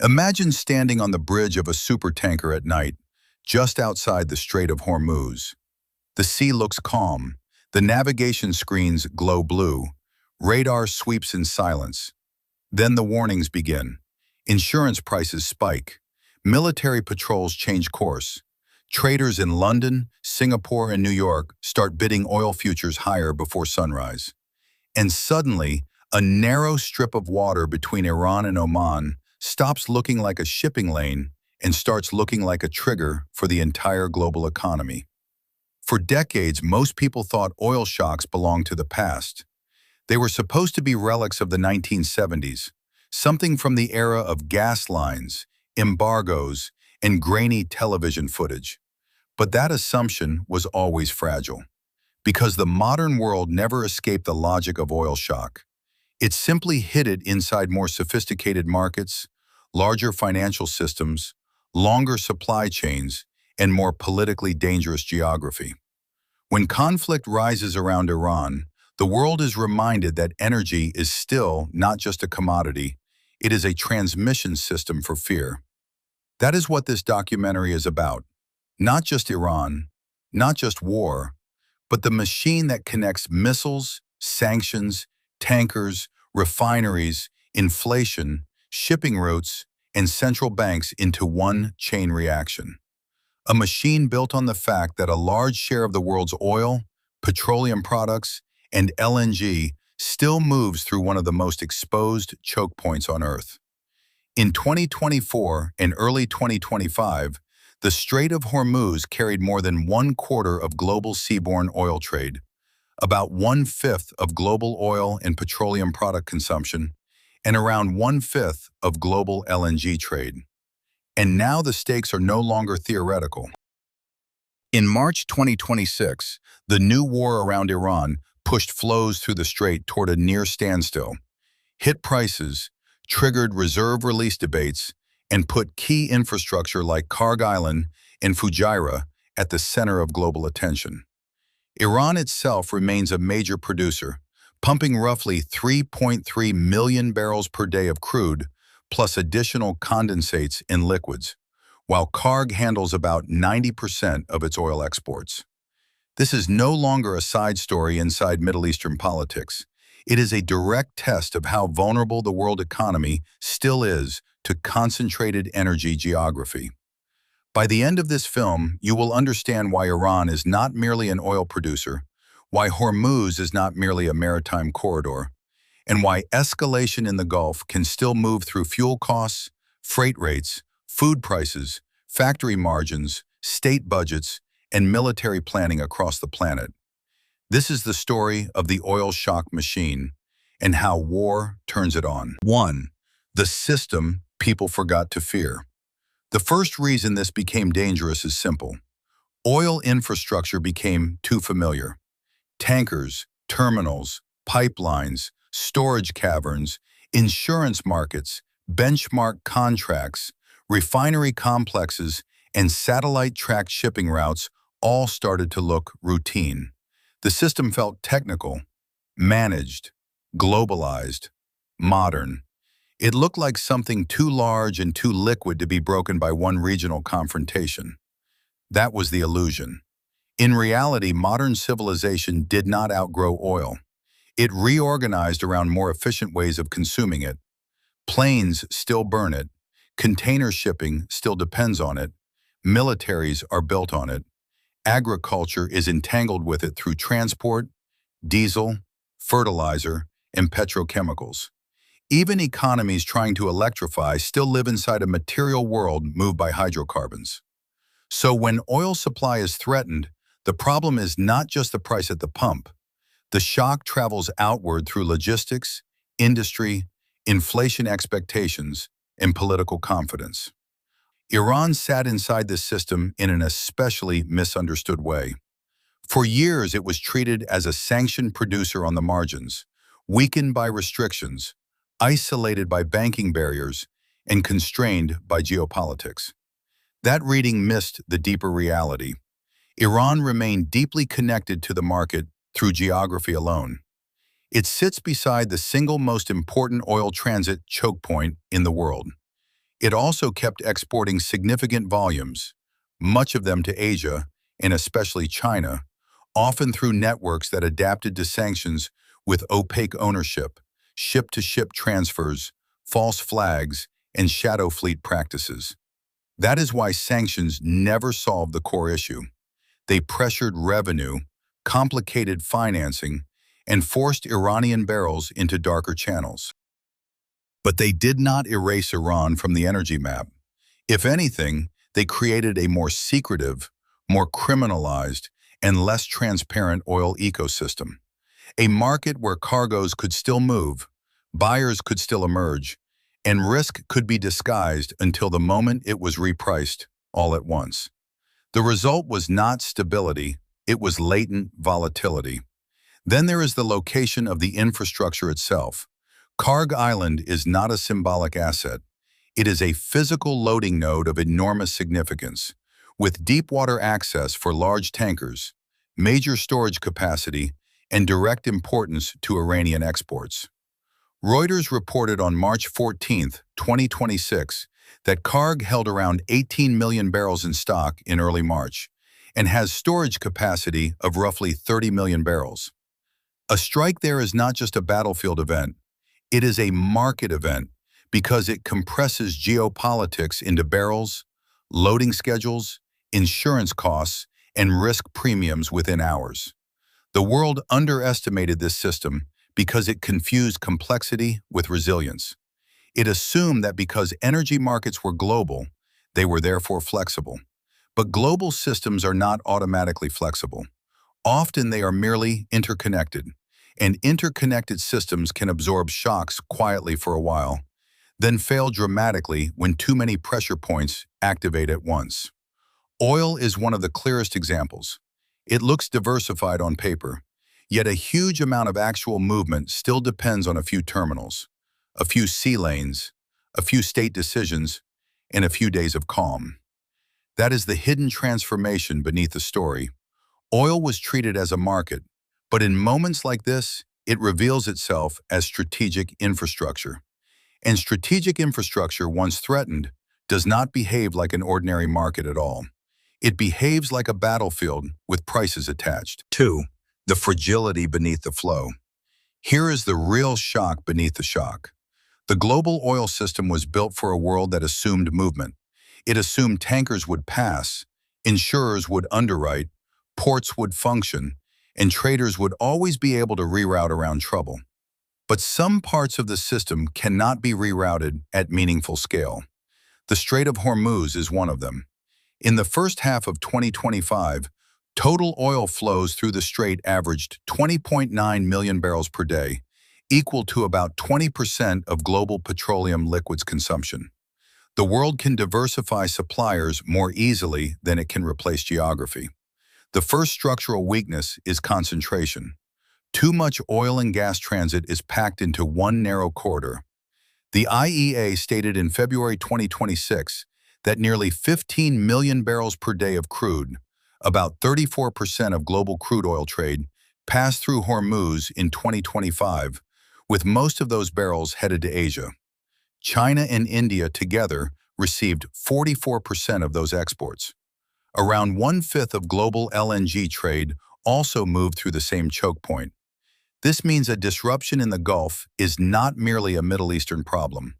Imagine standing on the bridge of a supertanker at night, just outside the Strait of Hormuz. The sea looks calm, the navigation screens glow blue, radar sweeps in silence. Then the warnings begin. Insurance prices spike. Military patrols change course. Traders in London, Singapore, and New York start bidding oil futures higher before sunrise. And suddenly, a narrow strip of water between Iran and Oman stops looking like a shipping lane and starts looking like a trigger for the entire global economy. For decades, most people thought oil shocks belonged to the past. They were supposed to be relics of the 1970s, something from the era of gas lines, embargoes, and grainy television footage. But that assumption was always fragile, because the modern world never escaped the logic of oil shock. It simply hid it inside more sophisticated markets, larger financial systems, longer supply chains, and more politically dangerous geography. When conflict rises around Iran, the world is reminded that energy is still not just a commodity, it is a transmission system for fear. That is what this documentary is about. Not just Iran, not just war, but the machine that connects missiles, sanctions, tankers, refineries, inflation, shipping routes, and central banks into one chain reaction. A machine built on the fact that a large share of the world's oil, petroleum products, and LNG still moves through one of the most exposed choke points on Earth. In 2024 and early 2025, the Strait of Hormuz carried more than 1/4 of global seaborne oil trade, about 1/5 of global oil and petroleum product consumption, and around 1/5 of global LNG trade. And now the stakes are no longer theoretical. In March 2026, the new war around Iran pushed flows through the strait toward a near standstill, hit prices, triggered reserve release debates, and put key infrastructure like Karg Island and Fujairah at the center of global attention. Iran itself remains a major producer, pumping roughly 3.3 million barrels per day of crude, plus additional condensates and liquids, while Karg handles about 90% of its oil exports. This is no longer a side story inside Middle Eastern politics. It is a direct test of how vulnerable the world economy still is to concentrated energy geography. By the end of this film, you will understand why Iran is not merely an oil producer, why Hormuz is not merely a maritime corridor, and why escalation in the Gulf can still move through fuel costs, freight rates, food prices, factory margins, state budgets, and military planning across the planet. This is the story of the oil shock machine and how war turns it on. 1. The system people forgot to fear. The first reason this became dangerous is simple. Oil infrastructure became too familiar. Tankers, terminals, pipelines, storage caverns, insurance markets, benchmark contracts, refinery complexes, and satellite-tracked shipping routes all started to look routine. The system felt technical, managed, globalized, modern. It looked like something too large and too liquid to be broken by one regional confrontation. That was the illusion. In reality, modern civilization did not outgrow oil. It reorganized around more efficient ways of consuming it. Planes still burn it. Container shipping still depends on it. Militaries are built on it. Agriculture is entangled with it through transport, diesel, fertilizer, and petrochemicals. Even economies trying to electrify still live inside a material world moved by hydrocarbons. So when oil supply is threatened, the problem is not just the price at the pump. The shock travels outward through logistics, industry, inflation expectations, and political confidence. Iran sat inside this system in an especially misunderstood way. For years, it was treated as a sanctioned producer on the margins, weakened by restrictions, isolated by banking barriers, and constrained by geopolitics. That reading missed the deeper reality. Iran remained deeply connected to the market through geography alone. It sits beside the single most important oil transit choke point in the world. It also kept exporting significant volumes, much of them to Asia, and especially China, often through networks that adapted to sanctions with opaque ownership, ship-to-ship transfers, false flags, and shadow fleet practices. That is why sanctions never solved the core issue. They pressured revenue, complicated financing, and forced Iranian barrels into darker channels. But they did not erase Iran from the energy map. If anything, they created a more secretive, more criminalized, and less transparent oil ecosystem. A market where cargoes could still move, buyers could still emerge, and risk could be disguised until the moment it was repriced all at once. The result was not stability, it was latent volatility. Then there is the location of the infrastructure itself. Karg Island is not a symbolic asset. It is a physical loading node of enormous significance, with deep water access for large tankers, major storage capacity, and direct importance to Iranian exports. Reuters reported on March 14, 2026, that Karg held around 18 million barrels in stock in early March and has storage capacity of roughly 30 million barrels. A strike there is not just a battlefield event, it is a market event because it compresses geopolitics into barrels, loading schedules, insurance costs, and risk premiums within hours. The world underestimated this system because it confused complexity with resilience. It assumed that because energy markets were global, they were therefore flexible. But global systems are not automatically flexible. Often they are merely interconnected, and interconnected systems can absorb shocks quietly for a while, then fail dramatically when too many pressure points activate at once. Oil is one of the clearest examples. It looks diversified on paper, yet a huge amount of actual movement still depends on a few terminals, a few sea lanes, a few state decisions, and a few days of calm. That is the hidden transformation beneath the story. Oil was treated as a market, but in moments like this, it reveals itself as strategic infrastructure. And strategic infrastructure, once threatened, does not behave like an ordinary market at all. It behaves like a battlefield with prices attached. 2. The fragility beneath the flow. Here is the real shock beneath the shock. The global oil system was built for a world that assumed movement. It assumed tankers would pass, insurers would underwrite, ports would function, and traders would always be able to reroute around trouble. But some parts of the system cannot be rerouted at meaningful scale. The Strait of Hormuz is one of them. In the first half of 2025, total oil flows through the strait averaged 20.9 million barrels per day, equal to about 20% of global petroleum liquids consumption. The world can diversify suppliers more easily than it can replace geography. The first structural weakness is concentration. Too much oil and gas transit is packed into one narrow corridor. The IEA stated in February 2026 that nearly 15 million barrels per day of crude, about 34% of global crude oil trade, passed through Hormuz in 2025, with most of those barrels headed to Asia. China and India together received 44% of those exports. Around one-fifth of global LNG trade also moved through the same choke point. This means a disruption in the Gulf is not merely a Middle Eastern problem.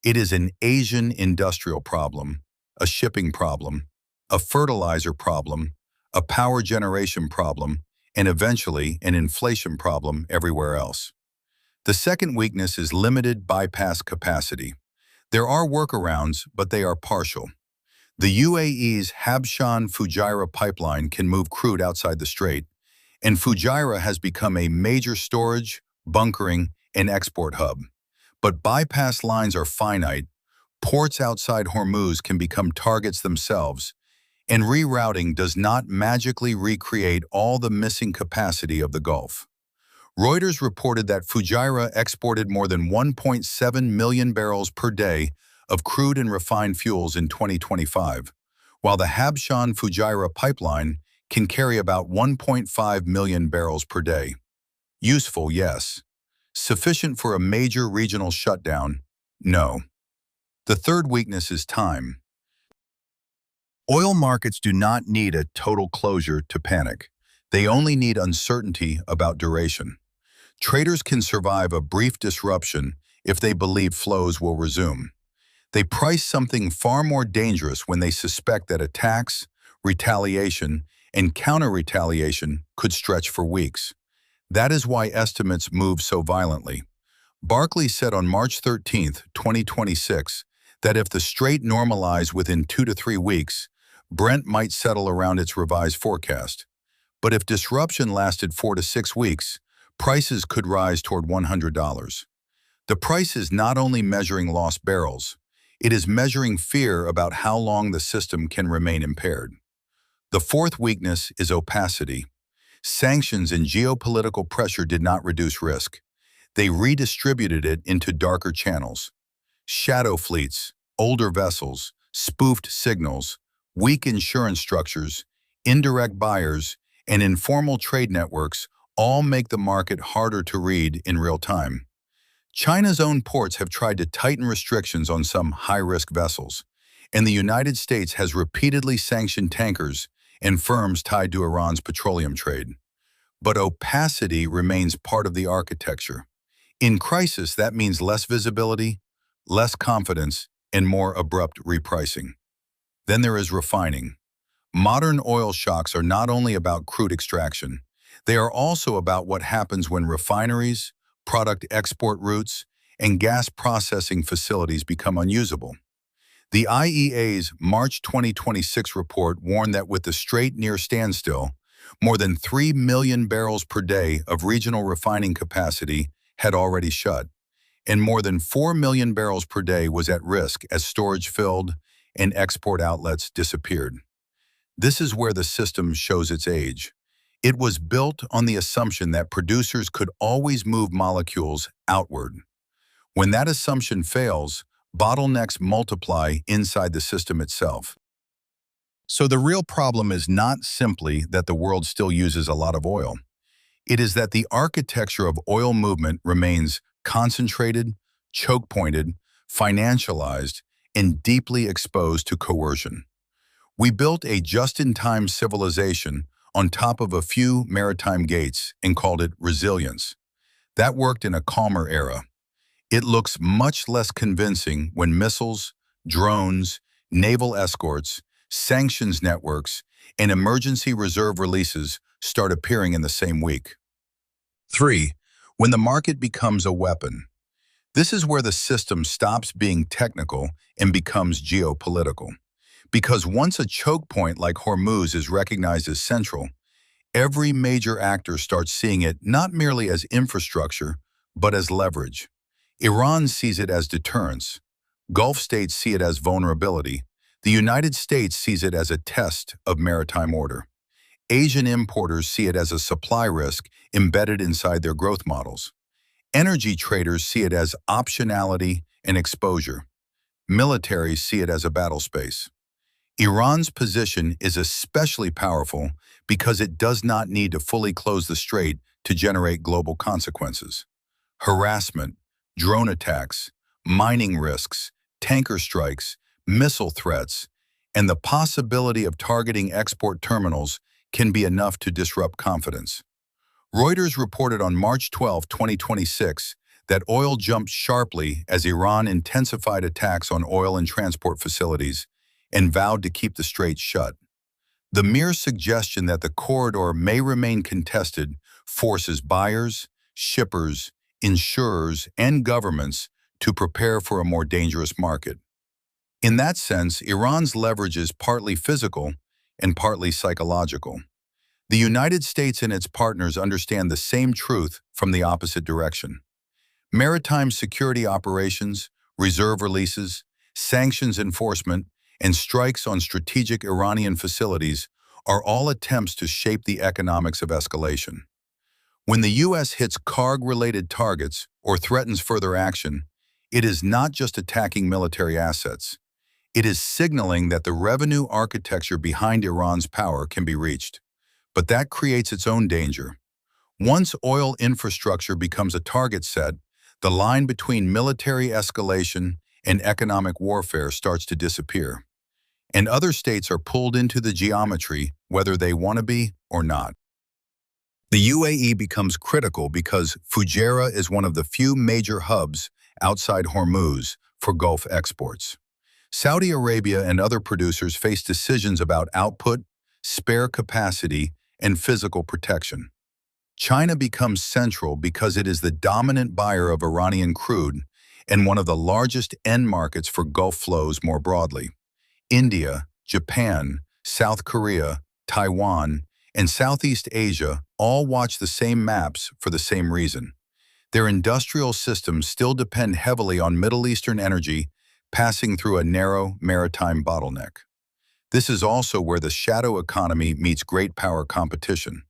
It is an Asian industrial problem, a shipping problem, a fertilizer problem, a power generation problem, and eventually an inflation problem everywhere else. The second weakness is limited bypass capacity. There are workarounds, but they are partial. The UAE's Habshan-Fujairah pipeline can move crude outside the strait, and Fujairah has become a major storage, bunkering, and export hub. But bypass lines are finite, ports outside Hormuz can become targets themselves, and rerouting does not magically recreate all the missing capacity of the Gulf. Reuters reported that Fujairah exported more than 1.7 million barrels per day of crude and refined fuels in 2025, while the Habshan-Fujairah pipeline can carry about 1.5 million barrels per day. Useful, yes. Sufficient for a major regional shutdown? No. The third weakness is time. Oil markets do not need a total closure to panic. They only need uncertainty about duration. Traders can survive a brief disruption if they believe flows will resume. They price something far more dangerous when they suspect that attacks, retaliation, and counter-retaliation could stretch for weeks. That is why estimates move so violently. Barclays said on March 13, 2026, that if the Strait normalized within 2 to 3 weeks, Brent might settle around its revised forecast. But if disruption lasted 4 to 6 weeks, prices could rise toward $100. The price is not only measuring lost barrels, it is measuring fear about how long the system can remain impaired. The fourth weakness is opacity. Sanctions and geopolitical pressure did not reduce risk. They redistributed it into darker channels. Shadow fleets, older vessels, spoofed signals, weak insurance structures, indirect buyers, and informal trade networks all make the market harder to read in real time. China's own ports have tried to tighten restrictions on some high-risk vessels, and the United States has repeatedly sanctioned tankers and firms tied to Iran's petroleum trade. But opacity remains part of the architecture. In crisis, that means less visibility, less confidence, and more abrupt repricing. Then there is refining. Modern oil shocks are not only about crude extraction. They are also about what happens when refineries, product export routes, and gas processing facilities become unusable. The IEA's March 2026 report warned that with the Strait near standstill, more than 3 million barrels per day of regional refining capacity had already shut, and more than 4 million barrels per day was at risk as storage filled and export outlets disappeared. This is where the system shows its age. It was built on the assumption that producers could always move molecules outward. When that assumption fails, bottlenecks multiply inside the system itself. So the real problem is not simply that the world still uses a lot of oil. It is that the architecture of oil movement remains concentrated, choke-pointed, financialized, and deeply exposed to coercion. We built a just-in-time civilization on top of a few maritime gates and called it resilience. That worked in a calmer era. It looks much less convincing when missiles, drones, naval escorts, sanctions networks, and emergency reserve releases start appearing in the same week. 3. When the market becomes a weapon. This is where the system stops being technical and becomes geopolitical. Because once a choke point like Hormuz is recognized as central, every major actor starts seeing it not merely as infrastructure, but as leverage. Iran sees it as deterrence. Gulf states see it as vulnerability. The United States sees it as a test of maritime order. Asian importers see it as a supply risk embedded inside their growth models. Energy traders see it as optionality and exposure. Militaries see it as a battle space. Iran's position is especially powerful because it does not need to fully close the strait to generate global consequences. Harassment, drone attacks, mining risks, tanker strikes, missile threats, and the possibility of targeting export terminals can be enough to disrupt confidence. Reuters reported on March 12, 2026, that oil jumped sharply as Iran intensified attacks on oil and transport facilities and vowed to keep the strait shut. The mere suggestion that the corridor may remain contested forces buyers, shippers, insurers, and governments to prepare for a more dangerous market. In that sense, Iran's leverage is partly physical and partly psychological. The United States and its partners understand the same truth from the opposite direction. Maritime security operations, reserve releases, sanctions enforcement, and strikes on strategic Iranian facilities are all attempts to shape the economics of escalation. When the U.S. hits cargo-related targets or threatens further action, it is not just attacking military assets. It is signaling that the revenue architecture behind Iran's power can be reached. But that creates its own danger. Once oil infrastructure becomes a target set, the line between military escalation and economic warfare starts to disappear. And other states are pulled into the geometry, whether they want to be or not. The UAE becomes critical because Fujairah is one of the few major hubs outside Hormuz for Gulf exports. Saudi Arabia and other producers face decisions about output, spare capacity, and physical protection. China becomes central because it is the dominant buyer of Iranian crude and one of the largest end markets for Gulf flows more broadly. India, Japan, South Korea, Taiwan, and Southeast Asia all watch the same maps for the same reason. Their industrial systems still depend heavily on Middle Eastern energy passing through a narrow maritime bottleneck. This is also where the shadow economy meets great power competition.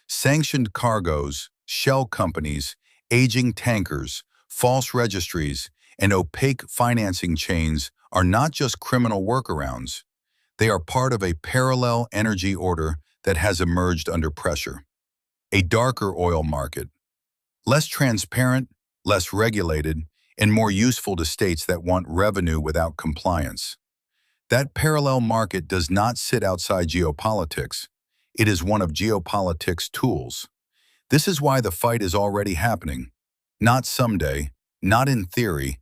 Sanctioned cargoes, shell companies, aging tankers, false registries, and opaque financing chains are not just criminal workarounds. They are part of a parallel energy order that has emerged under pressure. A darker oil market, less transparent, less regulated, and more useful to states that want revenue without compliance. That parallel market does not sit outside geopolitics. It is one of geopolitics' tools. This is why the fight is already happening. Not someday, not in theory.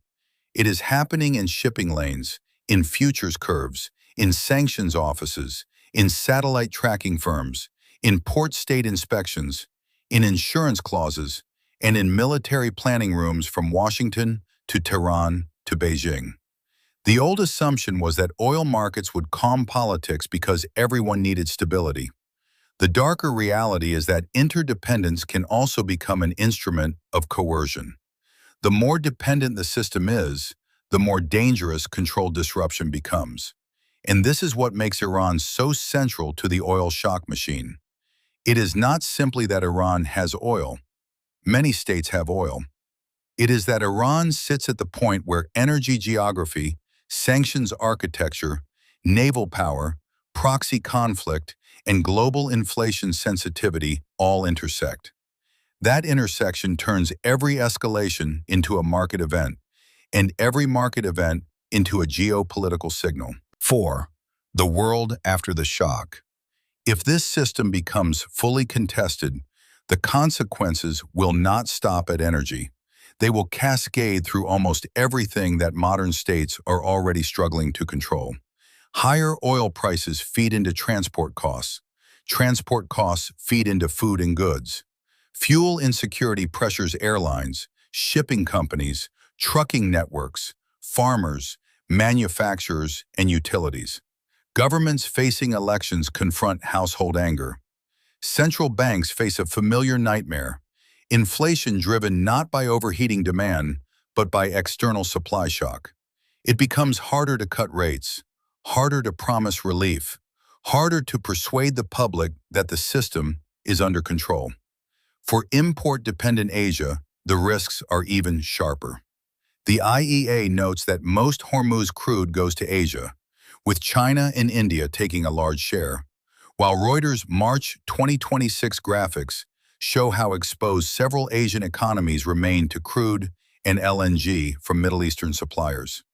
It is happening in shipping lanes, in futures curves, in sanctions offices, in satellite tracking firms, in port state inspections, in insurance clauses, and in military planning rooms from Washington to Tehran to Beijing. The old assumption was that oil markets would calm politics because everyone needed stability. The darker reality is that interdependence can also become an instrument of coercion. The more dependent the system is, the more dangerous controlled disruption becomes. And this is what makes Iran so central to the oil shock machine. It is not simply that Iran has oil. Many states have oil. It is that Iran sits at the point where energy geography, sanctions architecture, naval power, proxy conflict, and global inflation sensitivity all intersect. That intersection turns every escalation into a market event, and every market event into a geopolitical signal. 4. The world after the shock. If this system becomes fully contested, the consequences will not stop at energy. They will cascade through almost everything that modern states are already struggling to control. Higher oil prices feed into transport costs. Transport costs feed into food and goods. Fuel insecurity pressures airlines, shipping companies, trucking networks, farmers, manufacturers, and utilities. Governments facing elections confront household anger. Central banks face a familiar nightmare: inflation driven not by overheating demand, but by external supply shock. It becomes harder to cut rates, harder to promise relief, harder to persuade the public that the system is under control. For import-dependent Asia, the risks are even sharper. The IEA notes that most Hormuz crude goes to Asia, with China and India taking a large share, while Reuters' March 2026 graphics show how exposed several Asian economies remain to crude and LNG from Middle Eastern suppliers.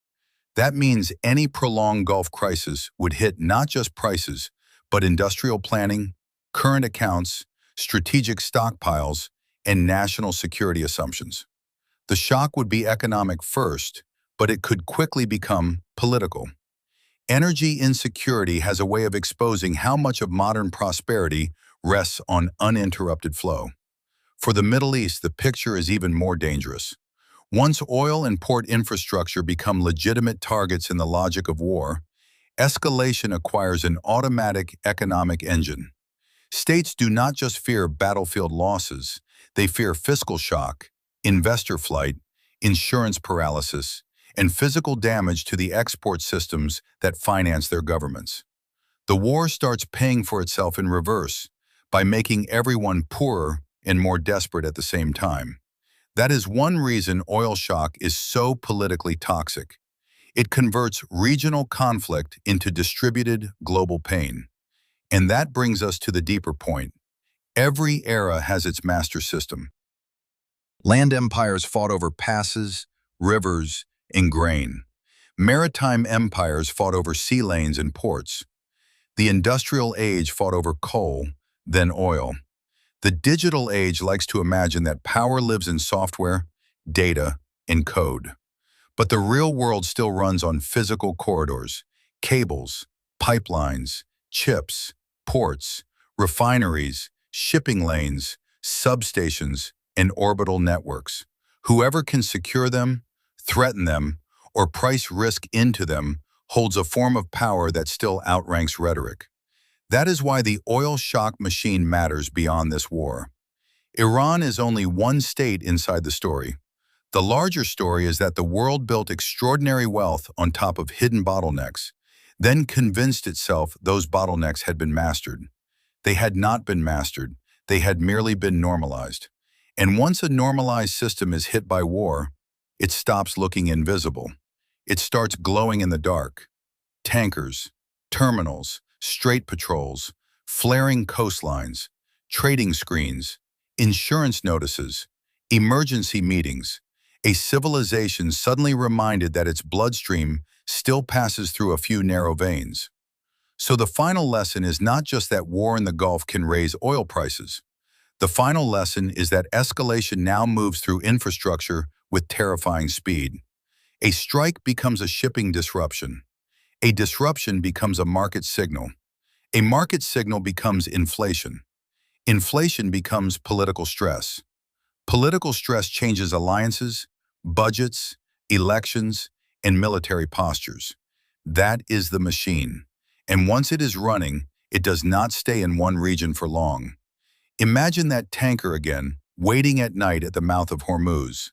That means any prolonged Gulf crisis would hit not just prices, but industrial planning, current accounts, strategic stockpiles, and national security assumptions. The shock would be economic first, but it could quickly become political. Energy insecurity has a way of exposing how much of modern prosperity rests on uninterrupted flow. For the Middle East, the picture is even more dangerous. Once oil and port infrastructure become legitimate targets in the logic of war, escalation acquires an automatic economic engine. States do not just fear battlefield losses, they fear fiscal shock, investor flight, insurance paralysis, and physical damage to the export systems that finance their governments. The war starts paying for itself in reverse, by making everyone poorer and more desperate at the same time. That is one reason oil shock is so politically toxic. It converts regional conflict into distributed global pain. And that brings us to the deeper point. Every era has its master system. Land empires fought over passes, rivers, and grain. Maritime empires fought over sea lanes and ports. The industrial age fought over coal, then oil. The digital age likes to imagine that power lives in software, data, and code. But the real world still runs on physical corridors, cables, pipelines, chips, ports, refineries, shipping lanes, substations, and orbital networks. Whoever can secure them, threaten them, or price risk into them holds a form of power that still outranks rhetoric. That is why the oil shock machine matters beyond this war. Iran is only one state inside the story. The larger story is that the world built extraordinary wealth on top of hidden bottlenecks, then convinced itself those bottlenecks had been mastered. They had not been mastered, they had merely been normalized. And once a normalized system is hit by war, it stops looking invisible. It starts glowing in the dark. Tankers, terminals, strait patrols, flaring coastlines, trading screens, insurance notices, emergency meetings. A civilization suddenly reminded that its bloodstream still passes through a few narrow veins. So the final lesson is not just that war in the Gulf can raise oil prices. The final lesson is that escalation now moves through infrastructure with terrifying speed. A strike becomes a shipping disruption. A disruption becomes a market signal. A market signal becomes inflation. Inflation becomes political stress. Political stress changes alliances, budgets, elections, and military postures. That is the machine. And once it is running, it does not stay in one region for long. Imagine that tanker again, waiting at night at the mouth of Hormuz.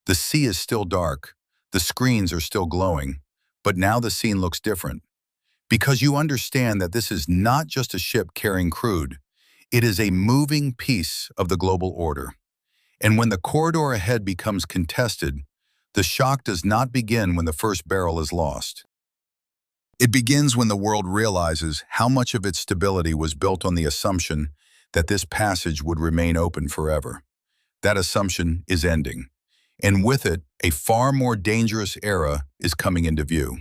The sea is still dark, the screens are still glowing, but now the scene looks different. Because you understand that this is not just a ship carrying crude, it is a moving piece of the global order. And when the corridor ahead becomes contested, the shock does not begin when the first barrel is lost. It begins when the world realizes how much of its stability was built on the assumption that this passage would remain open forever. That assumption is ending. And with it, a far more dangerous era is coming into view.